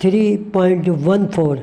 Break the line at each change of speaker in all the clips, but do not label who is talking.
3.14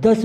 10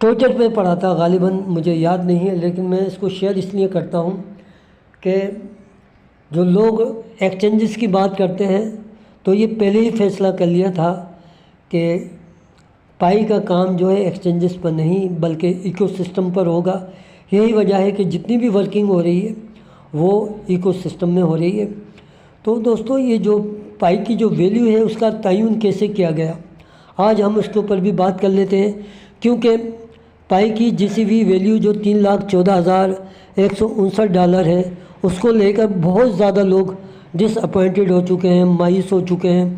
Twitter پہ پڑھا تھا، غالباً مجھے یاد نہیں ہے، لیکن میں اس کو شیئر اس لیے کرتا ہوں کہ جو لوگ ایکسچینجز کی بات کرتے ہیں تو یہ پہلے ہی فیصلہ کر لیا تھا کہ پائی کا کام جو ہے ایکسچینجز پر نہیں بلکہ ایکو سسٹم پر ہوگا۔ یہی وجہ ہے کہ جتنی بھی ورکنگ ہو رہی ہے وہ ایکو سسٹم میں ہو رہی ہے۔ تو دوستو، یہ جو پائی کی جو ویلیو ہے اس کا تعین کیسے کیا گیا، آج ہم اس کے اوپر بھی بات کر لیتے ہیں، کیونکہ پائی کی جی سی وی ویلیو جو $3,14,159 ہے، اس کو لے کر بہت زیادہ لوگ ڈس اپوائنٹڈ ہو چکے ہیں، مایوس ہو چکے ہیں،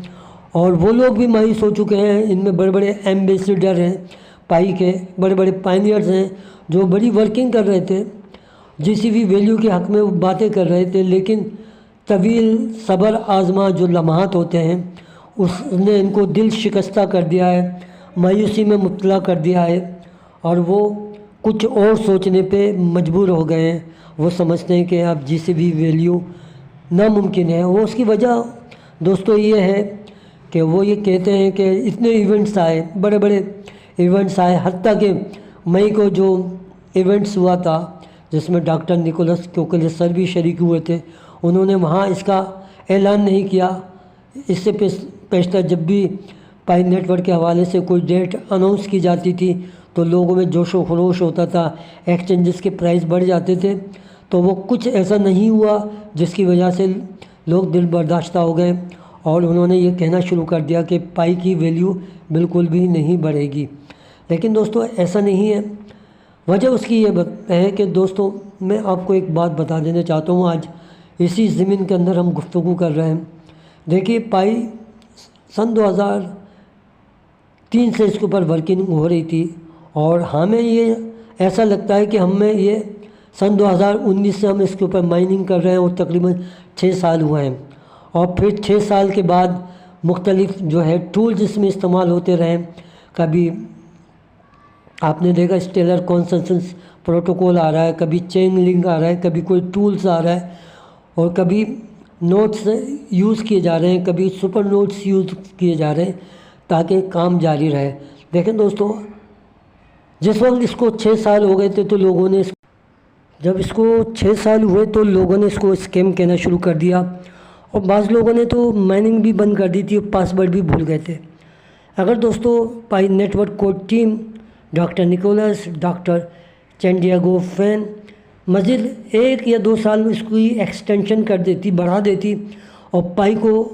اور وہ لوگ بھی مایوس ہو چکے ہیں۔ ان میں بڑے بڑے ایمبیسیڈر ہیں پائی کے، بڑے بڑے پائنیئرز ہیں جو بڑی ورکنگ کر رہے تھے، جی سی وی ویلیو کے حق میں وہ باتیں کر رہے تھے، لیکن طویل صبر آزما جو لمحات ہوتے ہیں اس نے ان کو دل شکستہ کر دیا ہے، مایوسی میں مبتلا کر دیا ہے، اور وہ کچھ اور سوچنے پہ مجبور ہو گئے ہیں۔ وہ سمجھتے ہیں کہ اب جی سی وی ویلیو ناممکن ہے۔ وہ اس کی وجہ دوستو یہ ہے کہ وہ یہ کہتے ہیں کہ اتنے ایونٹس آئے، بڑے بڑے ایونٹس آئے، حتیٰ کہ مئی کو جو ایونٹس ہوا تھا جس میں ڈاکٹر نکولس کوکلیس سر بھی شریک ہوئے تھے، انہوں نے وہاں اس کا اعلان نہیں کیا۔ اس سے پیشتر جب بھی پائی نیٹ ورک کے حوالے سے کوئی ڈیٹ اناؤنس کی جاتی تھی تو لوگوں میں جوش و خروش ہوتا تھا، ایکسچینجز کے پرائز بڑھ جاتے تھے، تو وہ کچھ ایسا نہیں ہوا جس کی وجہ سے لوگ دل برداشتہ ہو گئے، اور انہوں نے یہ کہنا شروع کر دیا کہ پائی کی ویلیو بالکل بھی نہیں بڑھے گی۔ لیکن دوستو ایسا نہیں ہے۔ وجہ اس کی یہ ہے کہ دوستو، میں آپ کو ایک بات بتا دینا چاہتا ہوں، آج اسی زمین کے اندر ہم گفتگو کر رہے ہیں۔ دیکھیے، پائی سن 2003 سے اس کے اوپر ورکنگ ہو رہی تھی، اور ہمیں یہ ایسا لگتا ہے کہ ہمیں یہ سن 2019 سے ہم اس کے اوپر مائننگ کر رہے ہیں، اور تقریباً 6 سال ہوئے ہیں، اور پھر 6 سال کے بعد مختلف جو ہے ٹولز اس میں استعمال ہوتے رہے۔ کبھی آپ نے دیکھا اسٹیلر کنسنسس پروٹوکول آ رہا ہے، کبھی چین لنک آ رہا ہے، کبھی کوئی ٹولز آ رہا ہے، اور کبھی نوٹس یوز کیے جا رہے ہیں، کبھی سپر نوٹس یوز کیے جا رہے ہیں تاکہ کام جاری رہے۔ دیکھیں دوستو، جس وقت اس کو 6 سال ہو گئے تھے تو لوگوں نے جب اس کو 6 سال ہوئے تو لوگوں نے اس کو اسکیم کہنا شروع کر دیا، اور بعض لوگوں نے تو مائننگ بھی بند کر دی تھی اور پاسورڈ بھی بھول گئے تھے۔ اگر دوستو پائی نیٹ ورک کو team doctor Nicolas, doctor Chengdiao Fan مزید 1 یا 2 سال اس کی ایکسٹینشن کر دیتی، بڑھا دیتی، اور پائی کو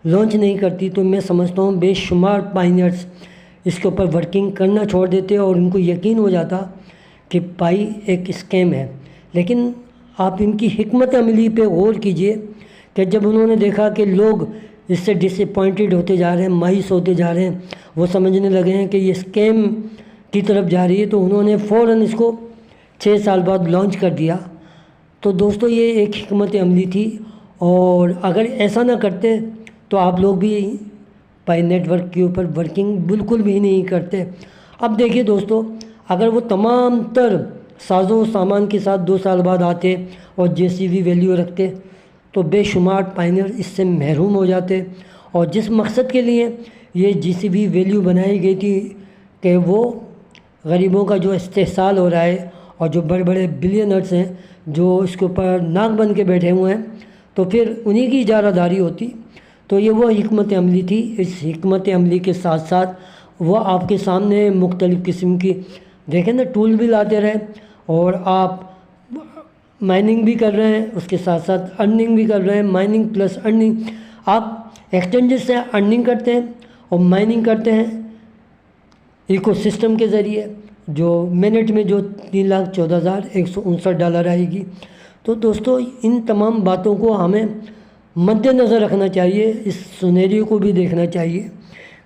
لانچ نہیں کرتی، تو میں سمجھتا ہوں بے شمار پائنیئرز اس کے اوپر ورکنگ کرنا چھوڑ دیتے، اور ان کو یقین ہو جاتا کہ پائی ایک اسکیم ہے۔ لیکن آپ ان کی حکمت عملی پہ غور کیجئے کہ جب انہوں نے دیکھا کہ لوگ اس سے ڈس اپوائنٹڈ ہوتے جا رہے ہیں، مایوس ہوتے جا رہے ہیں، وہ سمجھنے لگے ہیں کہ یہ اسکیم کی طرف جا رہی ہے، تو انہوں نے فوراً اس کو 6 سال بعد لانچ کر دیا۔ تو دوستو، یہ ایک حکمت عملی تھی، اور اگر ایسا نہ کرتے تو آپ لوگ بھی پائی نیٹ ورک کے اوپر ورکنگ بالکل بھی نہیں کرتے۔ اب دیکھیے دوستو، اگر وہ تمام تر ساز و سامان کے ساتھ 2 سال بعد آتے اور جے سی وی ویلیو رکھتے تو بے شمار پائنیئر اس سے محروم ہو جاتے، اور جس مقصد کے لیے یہ جی سی وی ویلیو بنائی گئی تھی کہ وہ غریبوں کا جو استحصال ہو رہا ہے، اور جو بڑے بڑے بلینرز ہیں جو اس کے اوپر ناک بن کے بیٹھے ہوئے ہیں، تو پھر انہی کی اجارہ داری ہوتی۔ تو یہ وہ حکمت عملی تھی۔ اس حکمت عملی کے ساتھ ساتھ وہ آپ کے سامنے مختلف قسم کی دیکھیں نا ٹول بھی لاتے رہے، اور آپ مائننگ بھی کر رہے ہیں، اس کے ساتھ ساتھ ارننگ بھی کر رہے ہیں، مائننگ پلس ارننگ۔ آپ ایکسچینجز سے ارننگ کرتے ہیں اور مائننگ کرتے ہیں ایکو سسٹم کے ذریعے، جو منٹ میں جو $3,14,159 آئے گی۔ تو دوستو، ان تمام باتوں کو ہمیں مد نظر رکھنا چاہیے، اس سنیریو کو بھی دیکھنا چاہیے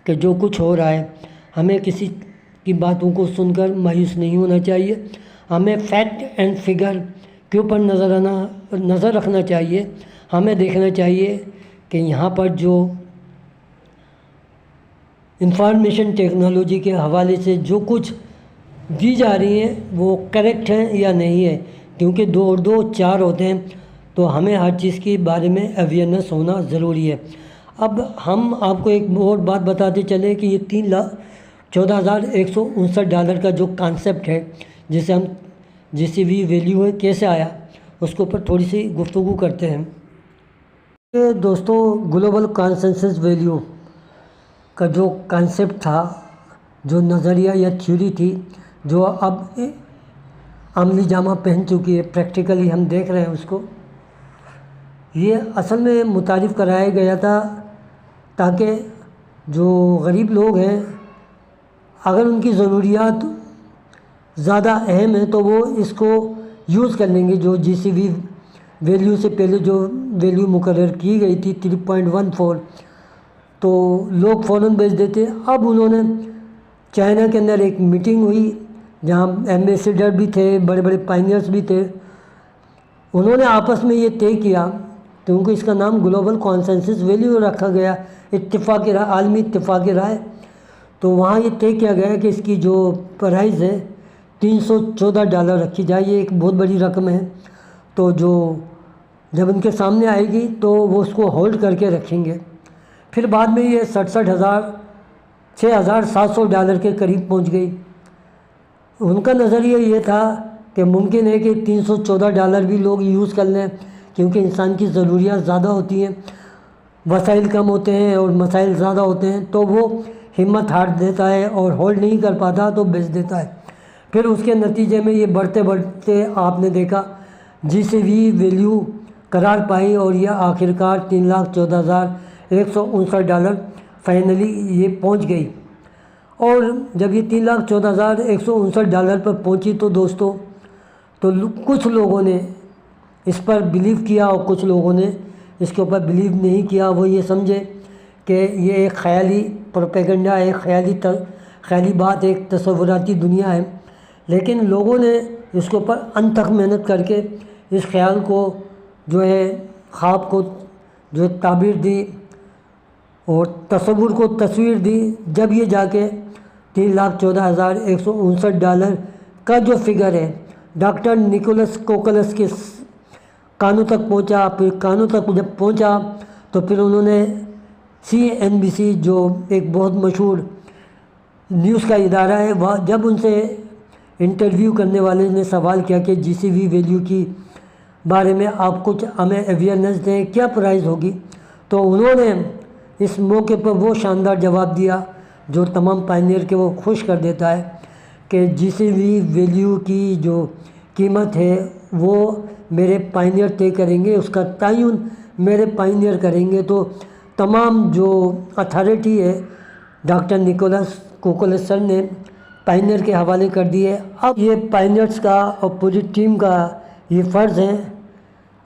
کہ جو کچھ ہو رہا ہے، ہمیں کسی کی باتوں کو سن کر مایوس نہیں ہونا چاہیے، ہمیں فیکٹ اینڈ فگر کے اوپر نظر رکھنا چاہیے۔ ہمیں دیکھنا چاہیے کہ یہاں پر جو انفارمیشن ٹیکنالوجی کے حوالے سے جو کچھ دی جا رہی ہیں وہ کریکٹ ہیں یا نہیں ہے، کیونکہ 2 اور 2 4 ہوتے ہیں، تو ہمیں ہر چیز کے بارے میں اویئرنیس ہونا ضروری ہے۔ اب ہم آپ کو ایک اور بات بتاتے چلیں کہ یہ $14,159 کا جو کانسیپٹ ہے، جسے ہم GCV ویلیو ہے کیسے آیا، اس کے اوپر تھوڑی سی گفتگو کرتے ہیں۔ دوستو، گلوبل کنسنسس ویلیو کا جو کانسیپٹ تھا، جو نظریہ یا تھیوری تھی، جو اب عملی جامہ پہن چکی ہے، پریکٹیکلی ہم دیکھ رہے ہیں اس کو، یہ اصل میں متعارف کرایا گیا تھا تاکہ جو غریب لوگ ہیں، اگر ان کی ضروریات زیادہ اہم ہیں تو وہ اس کو یوز کر لیں گے۔ جو GCV ویلیو سے پہلے جو ویلیو مقرر کی گئی تھی 3.14، تو لوگ فوراً بیچ دیتے۔ اب انہوں نے چائنا کے اندر ایک میٹنگ ہوئی جہاں ایمبیسیڈر بھی تھے، بڑے بڑے پائنیئرز بھی تھے، انہوں نے آپس میں یہ طے کیا، کیونکہ اس کا نام گلوبل کنسنسس ویلیو رکھا گیا، اتفاق رائے، عالمی اتفاق رائے۔ تو وہاں یہ طے کیا گیا کہ اس کی جو پرائز ہے $314 رکھی جائے۔ یہ ایک بہت بڑی رقم ہے، تو جو جب ان کے سامنے آئے گی تو وہ اس کو ہولڈ کر کے رکھیں گے۔ پھر بعد میں یہ $6,700 کے قریب پہنچ گئی۔ ان کا نظریہ یہ تھا کہ ممکن ہے کہ $314 بھی لوگ یوز کر لیں، کیونکہ انسان کی ضروریات زیادہ ہوتی ہیں، وسائل کم ہوتے ہیں اور مسائل زیادہ ہوتے ہیں، تو وہ ہمت ہار دیتا ہے اور ہولڈ نہیں کر پاتا تو بیچ دیتا ہے۔ پھر اس کے نتیجے میں یہ بڑھتے بڑھتے آپ نے دیکھا GCV ویلیو قرار پائی، اور یہ آخرکار $3,14,159 فائنلی یہ پہنچ گئی۔ اور جب یہ $3,14,159 پر پہنچی تو دوستو، تو کچھ لوگوں نے اس پر بلیو کیا اور کچھ لوگوں نے اس کے اوپر بلیو نہیں کیا۔ وہ یہ سمجھے کہ یہ ایک خیالی پروپیگنڈا ہے، خیالی بات، ایک تصوراتی دنیا ہے، لیکن لوگوں نے اس کے اوپر انتھک محنت کر کے اس خیال کو جو ہے، خواب کو جو ہے تعبیر دی اور تصور کو تصویر دی۔ جب یہ جا کے $3,14,159 کا جو فگر ہے ڈاکٹر نکولس کوکلس کے کانوں تک پہنچا، پھر کانوں تک جب پہنچا تو پھر انہوں نے CNBC جو ایک بہت مشہور نیوز کا ادارہ ہے، وہاں جب ان سے انٹرویو کرنے والے نے سوال کیا کہ GCV ویلیو کی بارے میں آپ کچھ ہمیں اویئرنیس دیں، کیا پرائز ہوگی، تو انہوں نے اس موقع پر وہ شاندار جواب دیا جو تمام پائنیئر کے وہ خوش کر دیتا ہے کہ GCV ویلیو کی جو قیمت ہے وہ میرے پائنیئر طے کریں گے، اس کا تعین میرے پائنیئر کریں گے۔ تو تمام جو اتھارٹی ہے ڈاکٹر نکولس کوکلس سر نے پائنیئر کے حوالے کر دی ہے۔ اب یہ پائنیئرس کا اور پوری ٹیم کا یہ فرض ہے،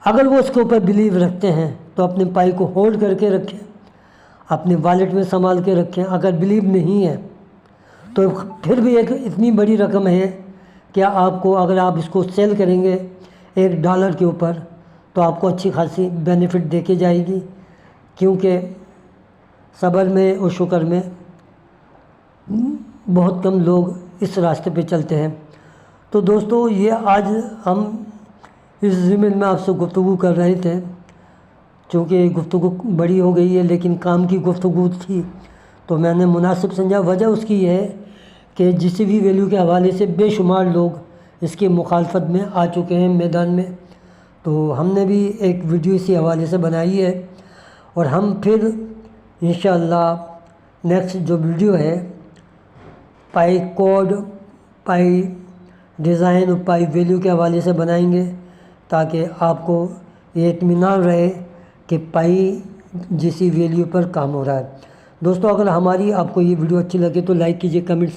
اگر وہ اس کے اوپر بلیو رکھتے ہیں تو اپنے پائی کو ہولڈ کر کے رکھیں، اپنے والیٹ میں سنبھال کے رکھیں۔ اگر بلیو نہیں ہے تو پھر بھی ایک اتنی بڑی رقم ہے کہ آپ کو، اگر آپ اس کو سیل کریں گے $1 کے اوپر تو آپ کو اچھی خاصی بینیفٹ دے کے جائے گی، کیونکہ صبر میں اور شکر میں بہت کم لوگ اس راستے پہ چلتے ہیں۔ تو دوستو، یہ آج ہم اس ضمن میں آپ سے گفتگو کر رہے تھے، چونکہ گفتگو بڑی ہو گئی ہے لیکن کام کی گفتگو تھی تو میں نے مناسب سمجھا۔ وجہ اس کی یہ ہے کہ GCV ویلیو کے حوالے سے بے شمار لوگ اس کی مخالفت میں آ چکے ہیں میدان میں، تو ہم نے بھی ایک ویڈیو اسی حوالے سے بنائی ہے، اور ہم پھر انشاءاللہ نیکسٹ جو ویڈیو ہے پائی کوڈ، پائی ڈیزائن اور پائی ویلیو کے حوالے سے بنائیں گے، تاکہ آپ کو یہ اطمینان رہے کہ پائی GCV ویلیو پر کام ہو رہا ہے۔ دوستو، اگر ہماری آپ کو یہ ویڈیو اچھی لگے تو لائک کیجیے، کمنٹ